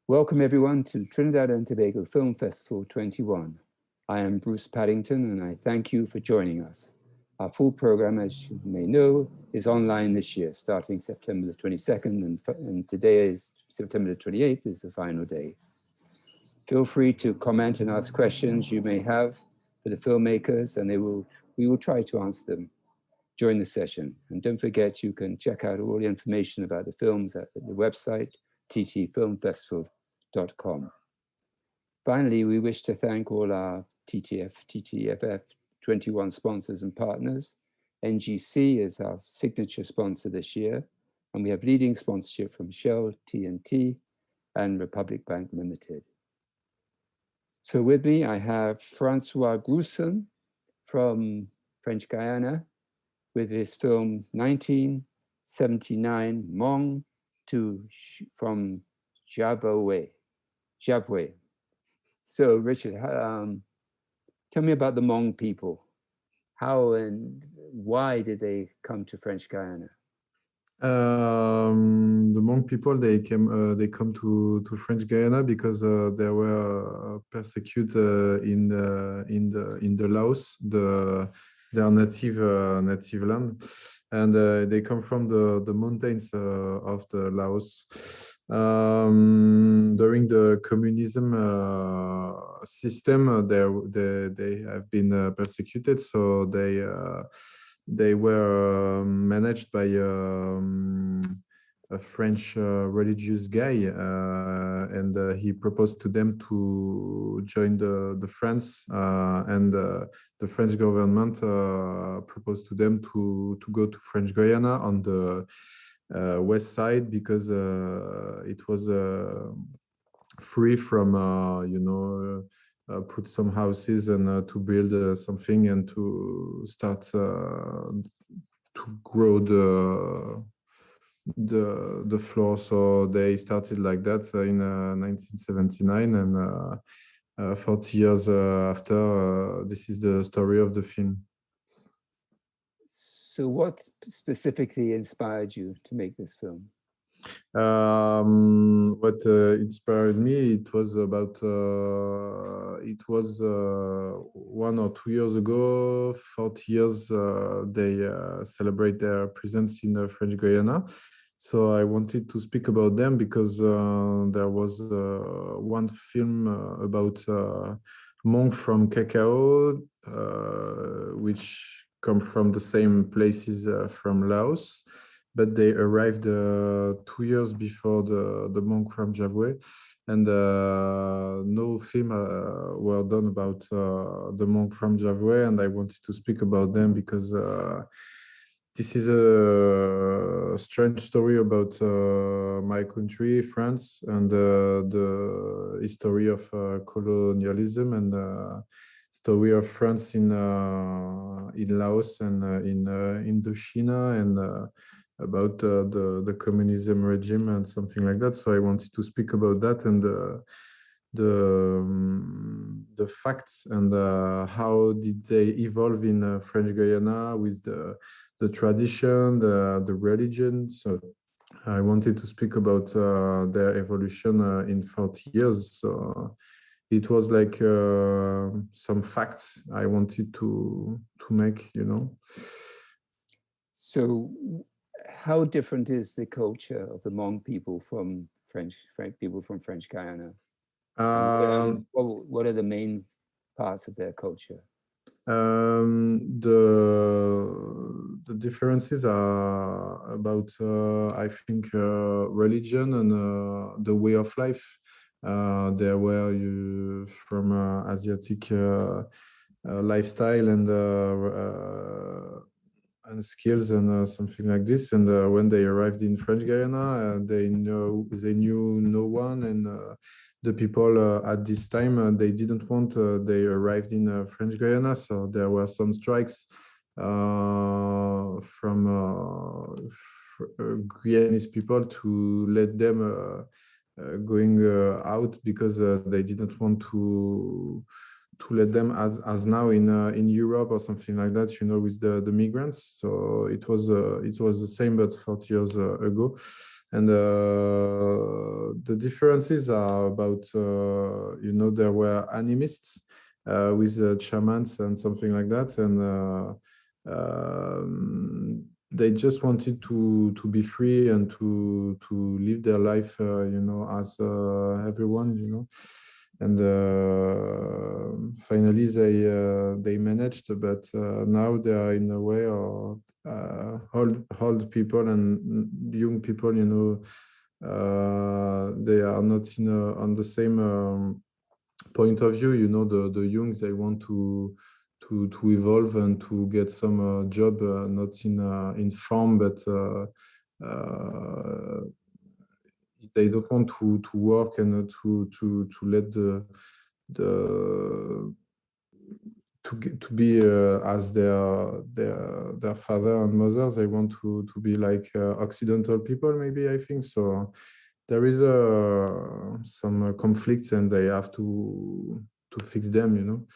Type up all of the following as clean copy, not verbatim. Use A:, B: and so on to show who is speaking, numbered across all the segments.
A: Welcome everyone to Trinidad and Tobago Film Festival 21. I am Bruce Paddington and I thank you for joining us. Our full program, as you may know, is online this year, starting September the 22nd, and today is September the 28th is the final day. Feel free to comment and ask questions you may have for the filmmakers, and we will try to answer them during the session. And don't forget, you can check out all the information about the films at the website, ttfilmfestival.com. Finally, we wish to thank all our ttff 21 sponsors and partners. NGC is our signature sponsor this year, and we have leading sponsorship from Shell, TNT, and Republic Bank Limited. So with me, I have François Gruson from French Guiana with his film 1979, HMONG from Javoouhey. So Richard, tell me about the Hmong people. How and why did they come to French Guiana?
B: The Hmong people, they come to French Guiana because they were persecuted in the Laos, their native land, and they come from the mountains of the Laos. During the communism system, they have been persecuted, so they were managed by a French religious guy, and he proposed to them to join the France, and the French government proposed to them to go to French Guiana on the west side because it was free from put some houses and to build something and to start to grow the floor. So they started like that in 1979, and 40 years after, this is the story of the film.
A: So what specifically inspired you to make this film?
B: What inspired me, it was about 1 or 2 years ago, 40 years, they celebrate their presence in French Guiana. So I wanted to speak about them because there was one film about monk from Cacao, which come from the same places from Laos, but they arrived 2 years before the monk from Javoouhey, and no film were done about the monk from Javoouhey, and I wanted to speak about them because this is a strange story about my country, France, and the history of colonialism and story of France in Laos and in Indochina, and about the communism regime and something like that. So I wanted to speak about that and the facts and how did they evolve in French Guiana with the tradition, the religion. So I wanted to speak about their evolution in 40 years. So it was like some facts I wanted to make,
A: So how different is the culture of the Hmong people from French people from French Guiana? What are the main parts of their culture?
B: The differences are about, I think, religion and the way of life. There were you from Asiatic lifestyle and skills and something like this. And when they arrived in French Guiana, they knew no one, and the people at this time they didn't want. They arrived in French Guiana, so there were some strikes from Guyanese people to let them going out because they didn't want to let them as now in Europe or something like that, with the migrants. So it was the same, but 40 years ago. And the differences are about, there were animists with shamans and something like that, and they just wanted to be free and to live their life, as everyone, and finally they managed, but now they are in a way of old people and young people, they are not on the same point of view. The young, they want to evolve and to get some job, not in farm, but they don't want to work and to let the to be as their father and mother. They want to be like Occidental people, maybe, I think so. There is some conflicts, and they have to fix them.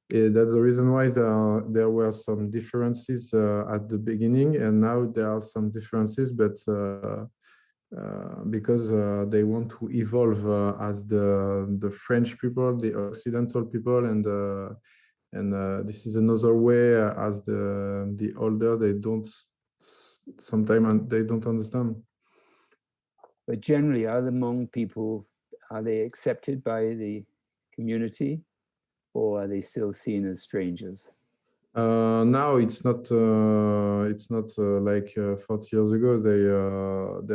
B: That's the reason why there were some differences at the beginning, and now there are some differences, but because they want to evolve as the French people, the Occidental people, and this is another way. As the older, they don't sometimes they don't understand.
A: But generally, are the Hmong people, are they accepted by the community, or are they still seen as strangers?
B: Now it's not like 40 years ago. They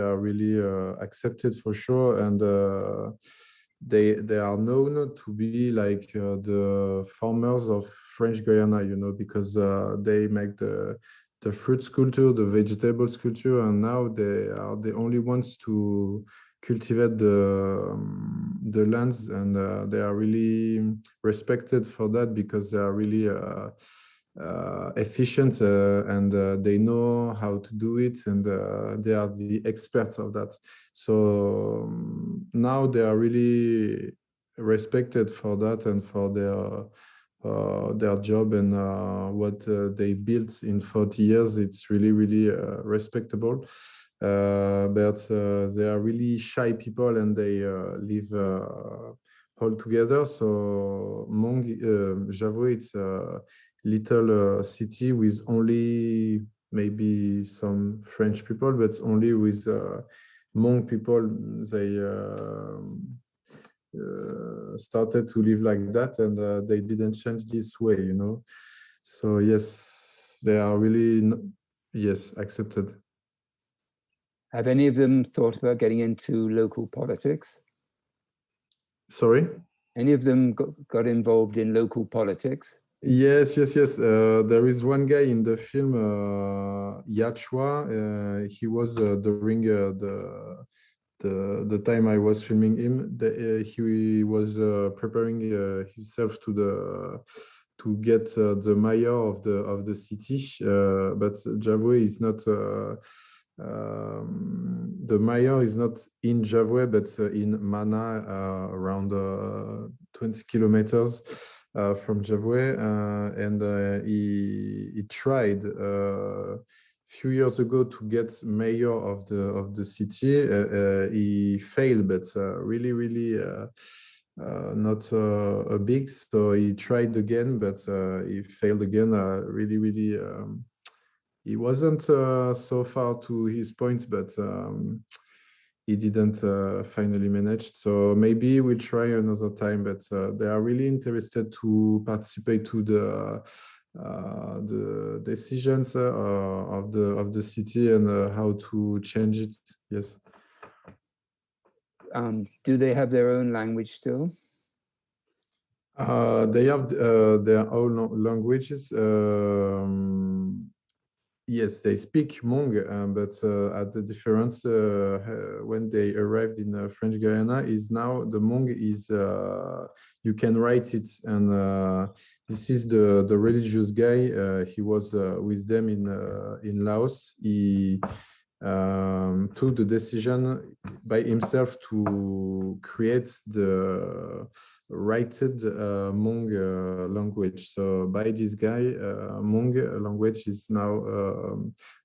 B: are really accepted for sure, and they are known to be like the farmers of French Guiana, because they make the fruit culture, the vegetable culture, and now they are the only ones to cultivate the lands, and they are really respected for that, because they are really efficient, and they know how to do it, and they are the experts of that. So now they are really respected for that and for their job, and what they built in 40 years. It's really, really respectable. But they are really shy people, and they live all together. So Javouhey, it's a little city with only maybe some French people, but only with Hmong people. They started to live like that, and they didn't change this way, So yes, they are really, yes, accepted.
A: Have any of them thought about getting into local politics?
B: Sorry?
A: Any of them got involved in local politics?
B: Yes. There is one guy in the film, Yachua. He was during the time I was filming him. He was preparing himself to get the mayor of the city. But Javouhey is not. The mayor is not in Javouhey, but in Mana, around 20 kilometers from Javouhey, and he tried a few years ago to get mayor of the city. He failed, but really not a big. So he tried again, but he failed again. Really. He wasn't so far to his point, but he didn't finally manage. So maybe we'll try another time, but they are really interested to participate to the decisions of the city, and how to change it. Yes.
A: Do they have their own language still?
B: They have their own languages. Yes, they speak Hmong, but at the difference when they arrived in French Guiana is now the Hmong is you can write it, and this is the religious guy. He was with them in Laos. took the decision by himself to create the written Hmong language. So by this guy, Hmong language is now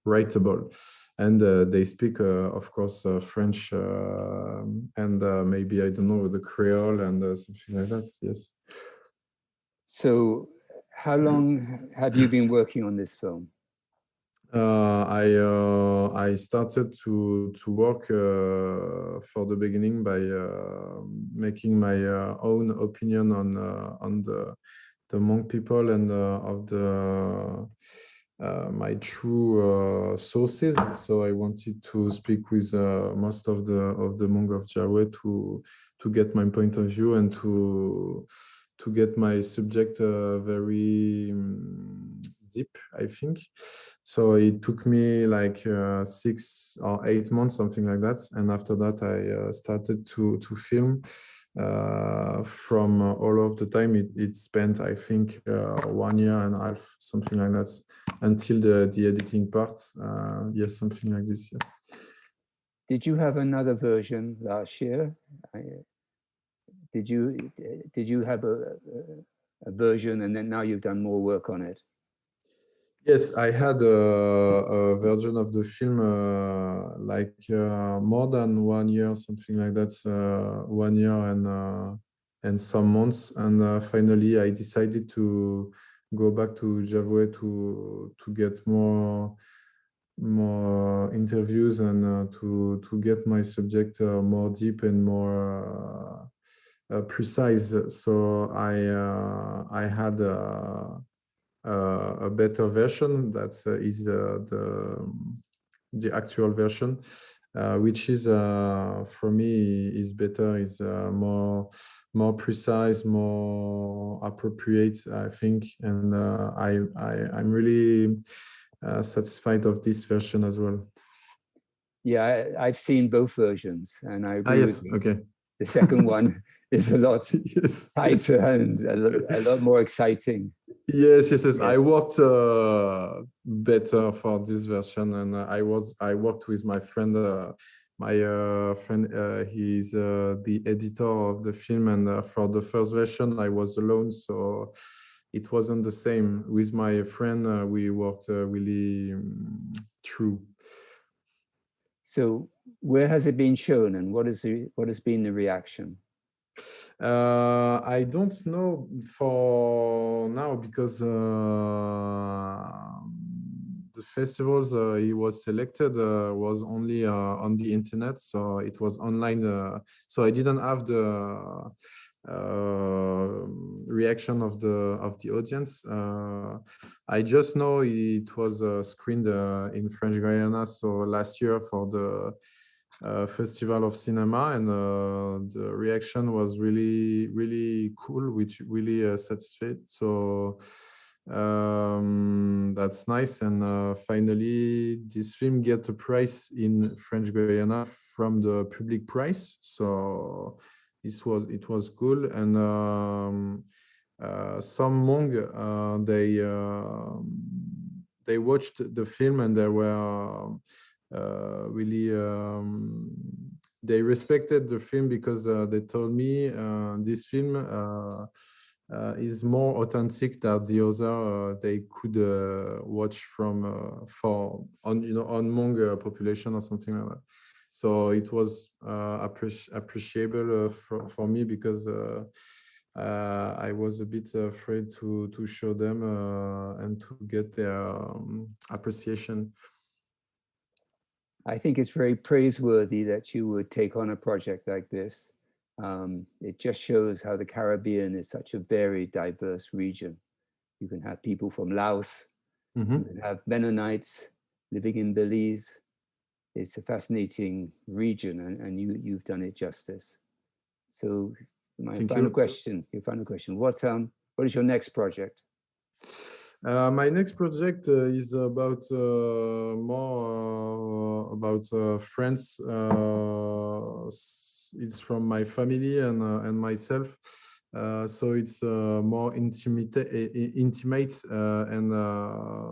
B: writable. And they speak, of course, French and maybe, I don't know, the Creole and something like that, yes.
A: So how long have you been working on this film?
B: I started to work for the beginning by making my own opinion on the Hmong people and of the my true sources. So I wanted to speak with most of the Hmong of Jawohey to get my point of view and to get my subject very deep, I think. So it took me like 6 or 8 months, something like that. And after that, I started to film. From all of the time it spent, I think, 1 year and a half, something like that, until the editing part. Yes, something like this. Yes.
A: Did you have another version last year? Did you have a version and then now you've done more work on it?
B: Yes, I had a version of the film like more than 1 year, something like that, 1 year and some months. And finally, I decided to go back to Jawohey to get more interviews and to get my subject more deep and more precise. So I had a better version that is the actual version, which is for me is better, is more precise, more appropriate, I think, and I'm really satisfied of this version as well.
A: Yeah, I've seen both versions, and I agree
B: yes,
A: with you.
B: okay.
A: The second one is a lot
B: yes.
A: tighter and a lot more exciting.
B: Yes.
A: Yeah.
B: I worked better for this version, and I worked with my friend. He's the editor of the film, and for the first version, I was alone, so it wasn't the same. With my friend, we worked really true.
A: So, where has it been shown, and what has been the reaction?
B: I don't know for now because the festivals he was selected was only on the internet, so it was online. So I didn't have the reaction of the audience. I just know it was screened in French Guiana. So last year for the Festival of Cinema, and the reaction was really cool, which really satisfied. So that's nice. And finally, this film get a prize in French Guiana from the public prize. So it was cool. And some Hmong they watched the film and they were really they respected the film because they told me this film is more authentic than the other they could watch from for on on Hmong population or something like that. So it was appreciable for me because I was a bit afraid to show them and to get their appreciation.
A: I think it's very praiseworthy that you would take on a project like this. It just shows how the Caribbean is such a very diverse region. You can have people from Laos, you can have Mennonites living in Belize. It's a fascinating region, and you've done it justice. So my final question, what is your next project?
B: My next project is about more about friends. It's from my family and myself. So it's more intimate and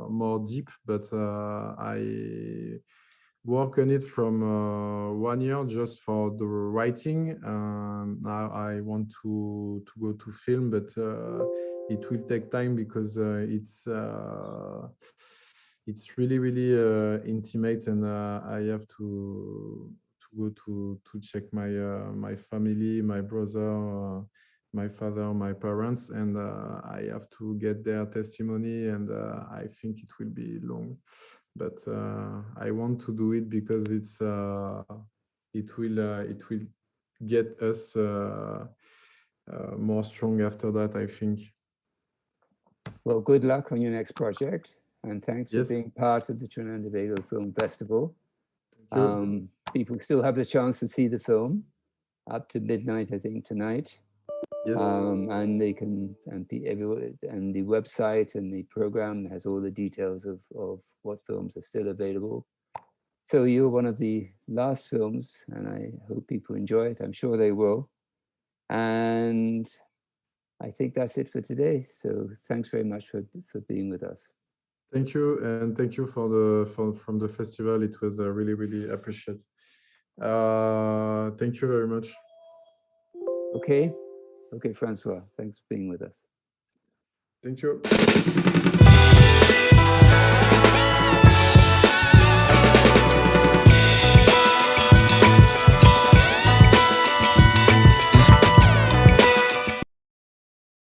B: more deep. But work on it from 1 year just for the writing. Now I want to go to film, but it will take time because it's really intimate, and I have to go to check my family, my brother, my father, my parents, and I have to get their testimony, and I think it will be long, but I want to do it because it will get us more strong after that, I think.
A: Well, good luck on your next project, and thanks for
B: Yes.
A: being part of the Trinidad and Tobago Film Festival.
B: Thank you.
A: People still have the chance to see the film up to midnight, I think, tonight.
B: Yes.
A: And they can, and the website and the program has all the details of what films are still available. So you're one of the last films, and I hope people enjoy it. I'm sure they will. And I think that's it for today. So thanks very much for being with us.
B: Thank you, and thank you from the festival. It was really appreciated. Thank you very much.
A: Okay, Francois, thanks for being with us.
B: Thank you.